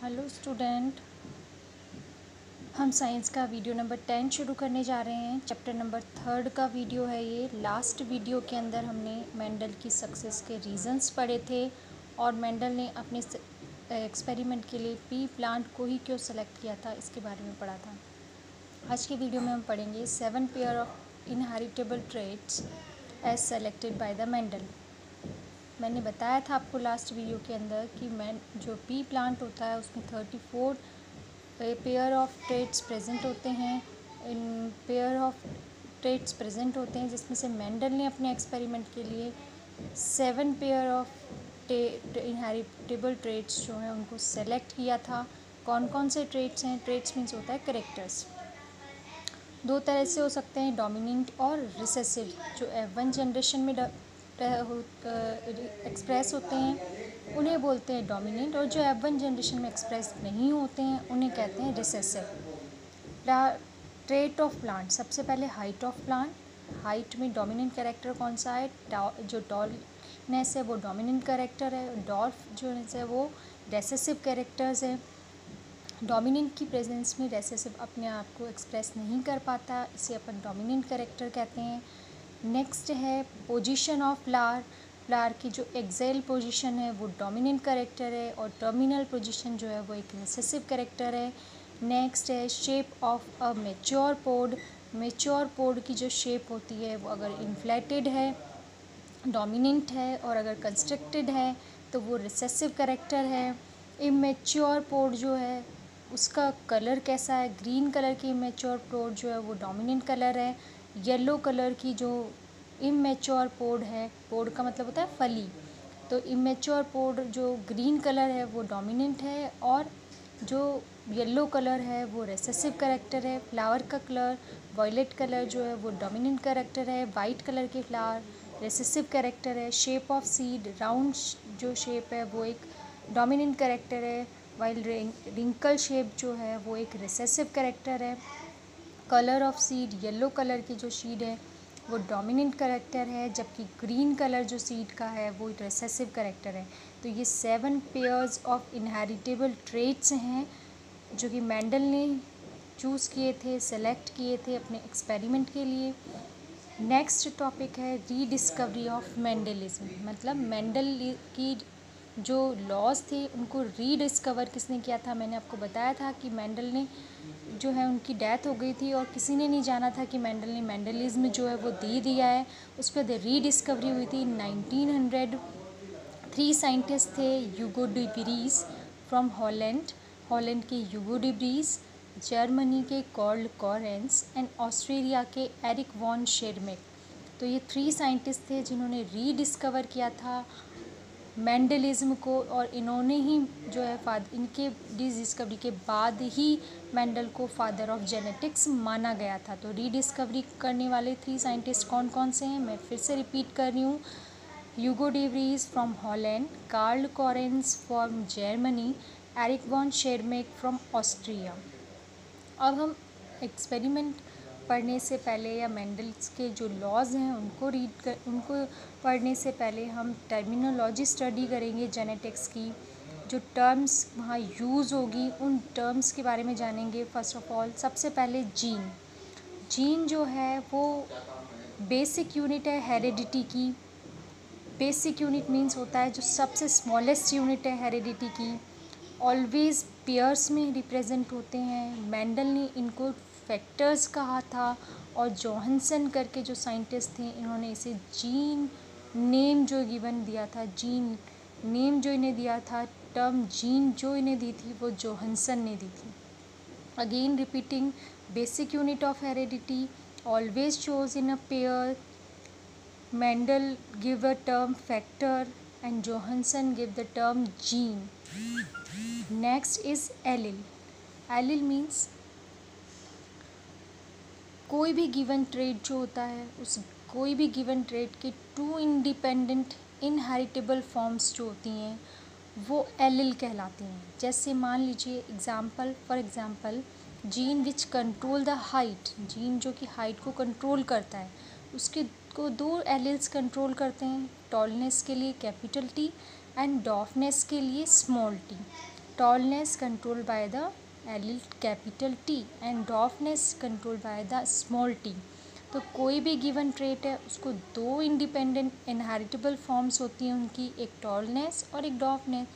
Hello student, हम science का video number 10 शुरू करने जा रहे हैं। चैप्टर नंबर 3 का वीडियो है ये। लास्ट वीडियो के अंदर हमने मेंडल की सक्सेस के रीजंस पढ़े थे और मेंडल ने अपने एक्सपेरिमेंट के लिए पी प्लांट को ही क्यों सेलेक्ट किया था इसके बारे में पढ़ा था। आज के वीडियो में हम पढ़ेंगे 7 pair of inheritable traits as selected by the Mendel. मैंने बताया था आपको लास्ट वीडियो के अंदर कि जो पी प्लांट होता है उसमें 34 पेयर ऑफ ट्रेट्स प्रेजेंट होते हैं। In pair of traits present होते हैं जिसमें से मेंडल ने अपने एक्सपेरिमेंट के लिए 7 पेयर ऑफ इनहेरिटेबल ट्रेट्स जो हैं उनको सेलेक्ट किया था। कौन कौन से ट्रेट्स हैं? ट्रेट्स मीन्स होता है करेक्टर्स। दो तरह से हो सकते हैं, डोमिनेंट और रिसेसिव। जो F1 जनरेशन में एक्सप्रेस होते हैं उन्हें बोलते हैं डोमिनेंट, और जो F1 जनरेशन में एक्सप्रेस नहीं होते हैं उन्हें कहते हैं रिसेसिव। ट्रेट ऑफ प्लांट, सबसे पहले हाइट ऑफ प्लांट। हाइट में डोमिनेंट कैरेक्टर कौन सा है? जो टॉलनेस है वो डोमिनेंट कैरेक्टर है, डॉर्फ जो है वो रिसेसिव कैरेक्टर्स है। डोमिनेंट की प्रेजेंस में रिसेसिव अपने आप को एक्सप्रेस नहीं कर पाता, इसे अपन डोमिनेंट कैरेक्टर कहते हैं। नेक्स्ट है पोजीशन ऑफ फ्लावर। फ्लावर की जो एक्सेल पोजीशन है वो डोमिनेंट कैरेक्टर है और टर्मिनल पोजीशन जो है वो एक रिसेसिव कैरेक्टर है। नेक्स्ट है shape of a mature pod. Mature pod की जो शेप होती है वो अगर इन्फ्लेटेड है डोमिनेंट है, और अगर कंस्ट्रक्टेड है तो वो रिसेसिव कैरेक्टर है। इमेच्योर पोड जो है उसका कलर कैसा है? ग्रीन कलर की इमेच्योर पोड जो है वो डोमिनेंट कलर है। येलो कलर की जो इमेच्योर पोड है, पोड का मतलब होता है फली, तो इमेच्योर पोड जो ग्रीन कलर है वो डोमिनेंट है, और जो येलो कलर है वो रिसेसिव कैरेक्टर है। फ्लावर का कलर वॉयलेट कलर जो है वो डोमिनेंट कैरेक्टर है। वाइट कलर के फ्लावर रिसेसिव कैरेक्टर है। शेप ऑफ सीड, राउंड जो शेप है वो एक डोमिनेंट कैरेक्टर है, वाइल रिंकल शेप जो है वो एक रिसेसिव कैरेक्टर है। Colour of seed, yellow colour की जो सीड है वो डोमिनेंट कैरेक्टर है, जबकि ग्रीन कलर जो सीड का है वो रिसेसिव कैरेक्टर है। तो ये 7 पेयर्स ऑफ इनहेरिटेबल ट्रेट्स हैं जो कि मेंडल ने चूज़ किए थे, सेलेक्ट किए थे अपने एक्सपेरिमेंट के लिए। नेक्स्ट टॉपिक है रीडिस्कवरी ऑफ मेंडलिज्म। मतलब मेंडल की जो लॉज थे उनको रीडिस्कवर किसने किया था? मैंने आपको बताया था कि मेंडल ने जो है उनकी डेथ हो गई थी और किसी ने नहीं जाना था कि मेंडल ने मेंडलिज्म जो है वो दे दिया है। उस पर रीडिस्कवरी हुई थी 1900। 3 साइंटिस्ट थे, ह्यूगो डी व्रीज फ्रॉम हॉलैंड के ह्यूगो डी व्रीज, जर्मनी के कार्ल लॉरेंस एंड ऑस्ट्रेलिया के एरिक वॉन शेरमेक। तो ये 3 साइंटिस्ट थे जिन्होंने रीडिस्कवर किया था मेंडलिज्म को, और इन्होंने ही जो है इनके डिस्कवरी के बाद ही मेंडल को फादर ऑफ जेनेटिक्स माना गया था। तो रीडिस्कवरी करने वाले 3 साइंटिस्ट कौन कौन से हैं मैं फिर से रिपीट कर रही हूँ। Hugo de Vries from Holland, Carl Lawrence from Germany, Erich von Tschermak from Austria. अब हम एक्सपेरिमेंट पढ़ने से पहले या मेंडल्स के जो लॉज हैं उनको पढ़ने से पहले हम टर्मिनोलॉजी स्टडी करेंगे जेनेटिक्स की। जो टर्म्स वहाँ यूज़ होगी उन टर्म्स के बारे में जानेंगे। फर्स्ट ऑफ ऑल सबसे पहले जीन जो है वो बेसिक यूनिट है हेरेडिटी की। बेसिक यूनिट मीन्स होता है जो सबसे स्मॉलेस्ट यूनिट है हेरेडिटी की। ऑलवेज पेयर्स में रिप्रेजेंट होते हैं। मेंडल ने इनको फैक्टर्स कहा था, और जोहानसन करके जो साइंटिस्ट थे इन्होंने इसे जीन नेम जो गिवन दिया था, जीन नेम जो इन्हें दिया था, टर्म जीन जो इन्हें दी थी वो जोहानसन ने दी थी। Again repeating, basic unit of heredity always shows in a pair. Mendel give a term factor and Johanson gave the term gene. Next is allele. Allele means कोई भी गिवन ट्रेट जो होता है उस कोई भी गिवन ट्रेट के 2 independent inheritable forms जो होती हैं वो एलिल कहलाती हैं। जैसे मान लीजिए for example gene which control the height, gene जो कि हाइट को कंट्रोल करता है उसके को 2 एलिल्स कंट्रोल करते हैं, टॉलनेस के लिए कैपिटल टी एंड डॉफनेस के लिए small T. tallness controlled by the allele capital T and dwarfness controlled by the small t। तो कोई भी गिवन ट्रेट है उसको दो इंडिपेंडेंट इनहेरिटेबल फॉर्म्स होती हैं उनकी, एक टॉलनेस और एक डॉर्फनेस,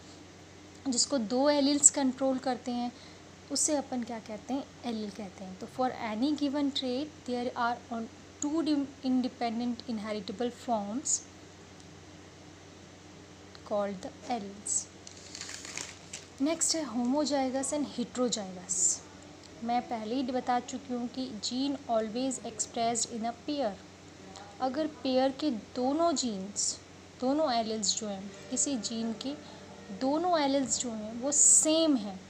जिसको दो एलिल्स कंट्रोल करते हैं उससे अपन क्या कहते हैं, एलिल कहते हैं। तो for any given trait there are on two independent inheritable forms called the alleles. Next है होमोजाइगस एंड हेट्रोजाइगस। मैं पहले ही बता चुकी हूँ कि gene always expressed in a pair. अगर पेयर के दोनों जीन्स, दोनों एलिल्स जो हैं, किसी जीन के दोनों एलिल्स जो हैं वो सेम हैं,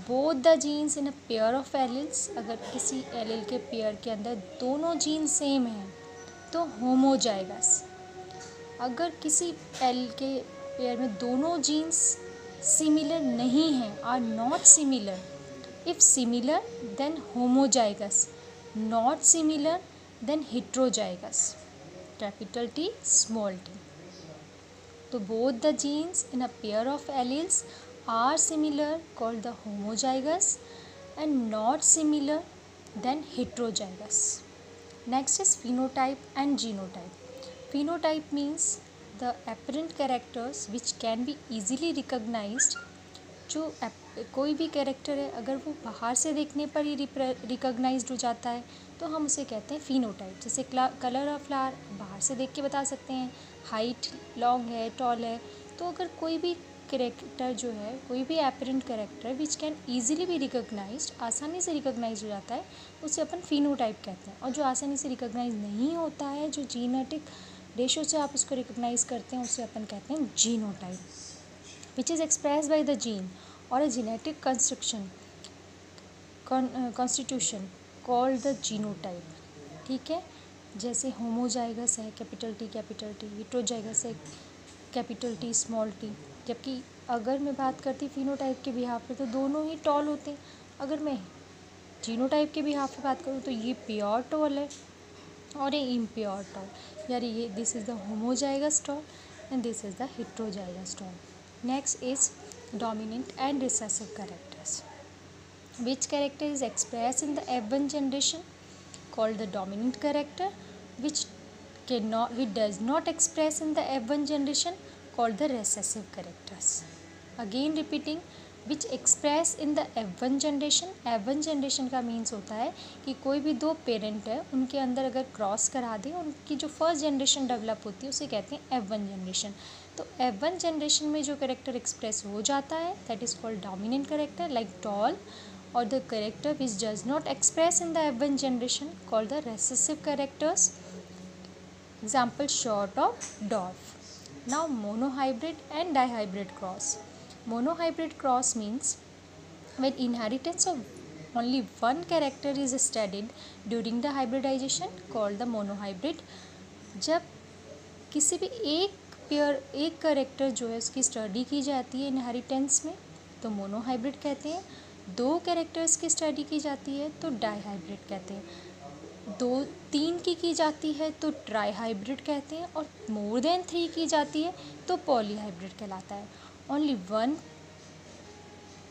both the genes in a pair of alleles, अगर किसी एलिल के पेयर के अंदर दोनों जीन सेम हैं तो होमोजाइगस। अगर किसी एलिल के पेयर में दोनों जीन्स सिमिलर नहीं हैं, are not similar, if similar then homozygous, not similar then heterozygous, capital T small T. तो both the genes in a pair of alleles are similar called the homozygous and not similar then heterozygous. Next is phenotype and genotype. Phenotype means the apparent characters which can be easily recognized। जो कोई भी character है अगर वो बाहर से देखने पर ही रिकॉग्नाइज्ड हो जाता है तो हम उसे कहते हैं फिनोटाइप। जैसे कलर ऑफ फ्लावर बाहर से देख के बता सकते हैं, हाइट लॉन्ग है, टॉल है। तो अगर कोई भी कैरेक्टर जो है, कोई भी apparent character which can easily be recognized, आसानी से रिकॉग्नाइज हो जाता है, उसे अपन फिनोटाइप कहते हैं। और जो आसानी से रिकॉग्नाइज नहीं होता है, जो जीनेटिक रेशो से आप उसको रिकॉग्नाइज करते हैं, उसे अपन कहते हैं genotype, which is express by the gene और a genetic constitution called the genotype. ठीक है, जैसे होमोजाइगस है कैपिटल टी, हेट्रोजाइगस है कैपिटल टी स्मॉल टी। जबकि अगर मैं बात करती फिनोटाइप के बिहाफ पे तो दोनों ही टॉल होते हैं। अगर मैं जीनोटाइप के बिहाफ पे बात करूँ तो ये प्योर टॉल है और ये इम्प्योर टॉल, यार ये this is the homozygous tall and this is the heterozygous tall. Next is dominant and recessive characters. Which character is expressed in the F1 generation called the dominant character, which does not express in the F1 generation called the recessive characters. Again repeating, which express in the F1 generation। F1 generation का means होता है कि कोई भी दो parent है उनके अंदर अगर क्रॉस करा दे, उनकी जो फर्स्ट जनरेशन डेवलप होती है उसे कहते हैं F1 जनरेशन। तो F1 जनरेशन में जो करेक्टर एक्सप्रेस हो जाता है that is called dominant character like tall, और the character which does not express in the F1 generation called the recessive characters. Example short of dwarf. Now monohybrid and dihybrid cross. Monohybrid cross means when inheritance of only one character is studied during the hybridization called the monohybrid। जब किसी भी एक character जो है उसकी study की जाती है इनहेरिटेंस में तो मोनोहाइब्रिड कहते हैं, दो कैरेक्टर्स की स्टडी की जाती है तो डाइहाइब्रिड कहते हैं, तीन की जाती है तो ट्राइहाइब्रिड कहते हैं, और मोर देन 3 की जाती है तो पॉलीहाइब्रिड कहलाता है। ओनली वन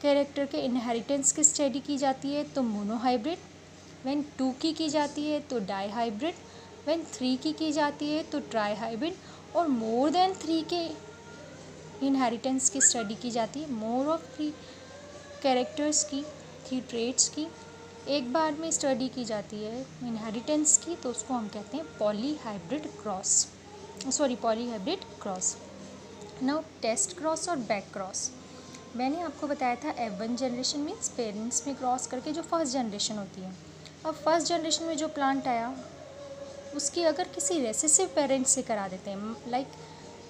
कैरेक्टर के इनहेरिटेंस की स्टडी की जाती है तो मोनोहाइब्रिड, व्हेन 2 की जाती है तो डाइहाइब्रिड, व्हेन 3 की जाती है तो ट्राइहाइब्रिड, और मोर देन 3 के इनहेरिटेंस की स्टडी की जाती है, मोर ऑफ 3 कैरेक्टर्स की, 3 ट्रेट्स की एक बार में स्टडी की जाती है इनहेरिटेंस की, तो उसको हम कहते हैं polyhybrid cross. Now test cross और बैक क्रॉस। मैंने आपको बताया था F1 जनरेशन मीन्स पेरेंट्स में क्रॉस करके जो फर्स्ट जनरेशन होती है। अब फर्स्ट जनरेशन में जो प्लांट आया उसकी अगर किसी रेसेसिव पेरेंट से करा देते हैं, लाइक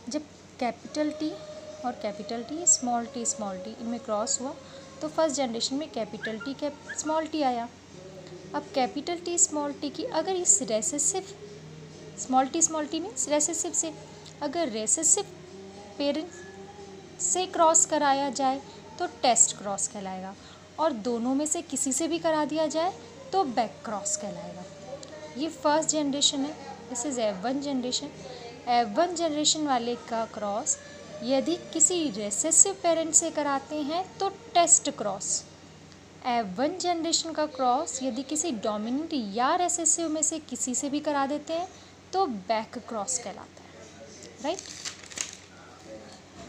जब कैपिटल टी और कैपिटल टी स्मॉल टी इनमें क्रॉस हुआ तो फर्स्ट जनरेशन में कैपिटल टी स्मॉल टी आया। अब कैपिटल टी स्मॉल टी की अगर इस recessive small T means recessive से अगर रेसेसिव पेरेंट से क्रॉस कराया जाए तो टेस्ट क्रॉस कहलाएगा, और दोनों में से किसी से भी करा दिया जाए तो बैक क्रॉस कहलाएगा। ये फर्स्ट जनरेशन है, this is F1 generation. F1 generation वाले का क्रॉस यदि किसी रेसेसिव पेरेंट से कराते हैं तो टेस्ट क्रॉस। F1 जनरेशन का क्रॉस यदि किसी डोमिनेंट या रेसेसिव में से किसी से भी करा देते हैं तो बैक क्रॉस कहलाता है, राइट।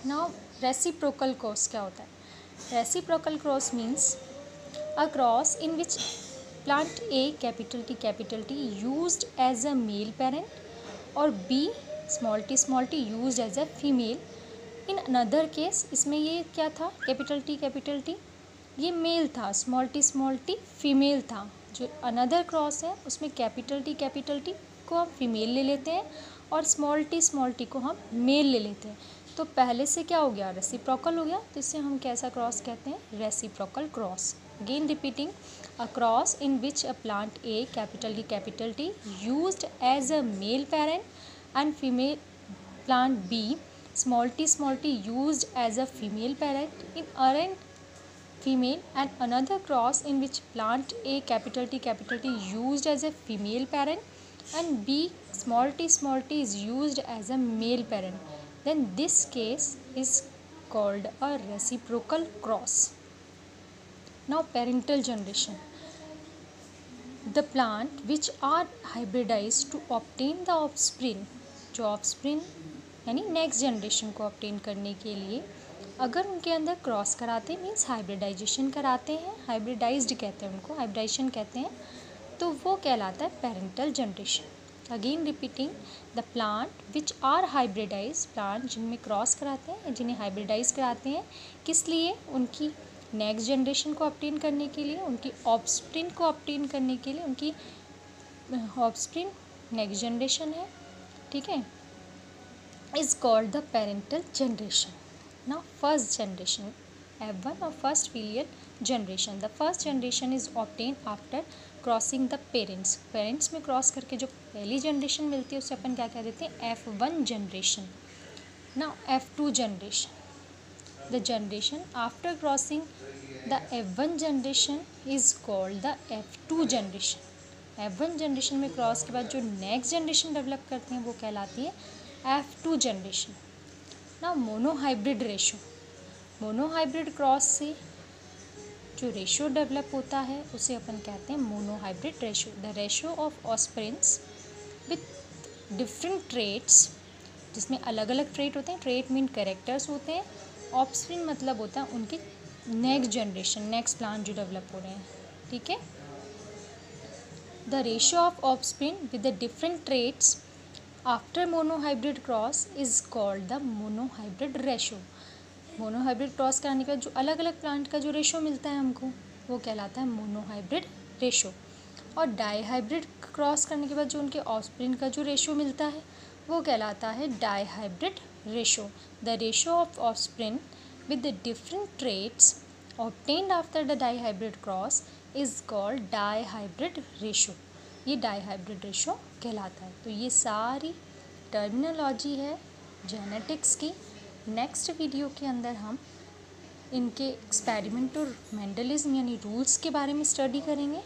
नाउ रेसिप्रोकल क्रॉस क्या होता है? Reciprocal cross means a cross in which plant A capital T used as a male parent और B small t used as a female in another case. इसमें ये क्या था? कैपिटल T ये male था, स्मॉल t फीमेल था। जो another cross है उसमें कैपिटल T को हम फीमेल ले लेते हैं और स्मॉल t को हम मेल ले लेते हैं। तो पहले से क्या हो गया? रेसिप्रोकल हो गया। तो इससे हम कैसा क्रॉस कहते हैं? Reciprocal cross. Again repeating, a cross in which a plant A capital T used as a male parent and female plant B small t used as a female parent in errant female, and another cross in which plant A capital T used as a female parent and B small t is used as a male parent, then this case is called a reciprocal cross. Now parental generation, the plant which are hybridized to obtain the offspring, जो offspring यानी next generation को obtain करने के लिए अगर उनके अंदर cross कराते हैं मीन्स हाइब्रिडाइजेशन कराते हैं, हाइब्रिडाइज्ड कहते हैं उनको, हाइब्रिडाइजेशन कहते हैं, तो वो कहलाता है parental generation. Again repeating, the plant which are hybridize, plant जिनमें क्रॉस कराते हैं, जिन्हें हाइब्रिडाइज कराते हैं, किस लिए? उनकी नेक्स्ट जनरेशन को ऑब्टेन करने के लिए, उनकी ऑफस्प्रिंग को ऑब्टेन करने के लिए। उनकी ऑफस्प्रिंग नेक्स्ट जनरेशन है, ठीक है, is called the parental generation. Now first generation, F1 or first filial generation. The first generation is obtained after crossing the parents. Parents में क्रॉस करके जो पहली जनरेशन मिलती है उसे अपन क्या कह देते हैं? F1 generation. Now F2 generation. The generation after crossing the F1 generation is called the F2 generation. F1 generation में क्रॉस के बाद जो नेक्स्ट जनरेशन डेवलप करते हैं वो कहलाती है F2 जनरेशन। ना मोनोहाइब्रिड रेशो, मोनोहाइब्रिड क्रॉस से जो रेशो डेवलप होता है उसे अपन कहते हैं monohybrid ratio. The ratio of offsprings with different traits, जिसमें अलग अलग ट्रेट होते हैं, ट्रेट मीन कैरेक्टर्स होते हैं, ऑफस्प्रिंग मतलब होता है उनके नेक्स्ट जनरेशन, नेक्स्ट प्लांट जो डेवलप हो रहे हैं, ठीक है। The ratio of offspring with the different traits after monohybrid cross is called the monohybrid ratio. Monohybrid cross कराने के बाद जो अलग अलग प्लांट का जो रेशो मिलता है हमको वो कहलाता है मोनोहाइब्रिड रेशो। और डाईहाइब्रिड क्रॉस करने के बाद जो उनके ऑफस्प्रिंग का जो रेशो मिलता है वो कहलाता है dihybrid ratio. The ratio of offspring with the different traits obtained after the dihybrid cross is called dihybrid ratio. ये dihybrid ratio कहलाता है। तो ये सारी टर्मिनोलॉजी है जेनेटिक्स की। नेक्स्ट वीडियो के अंदर हम इनके एक्सपेरिमेंट और मेंडलिज्म यानी रूल्स के बारे में स्टडी करेंगे।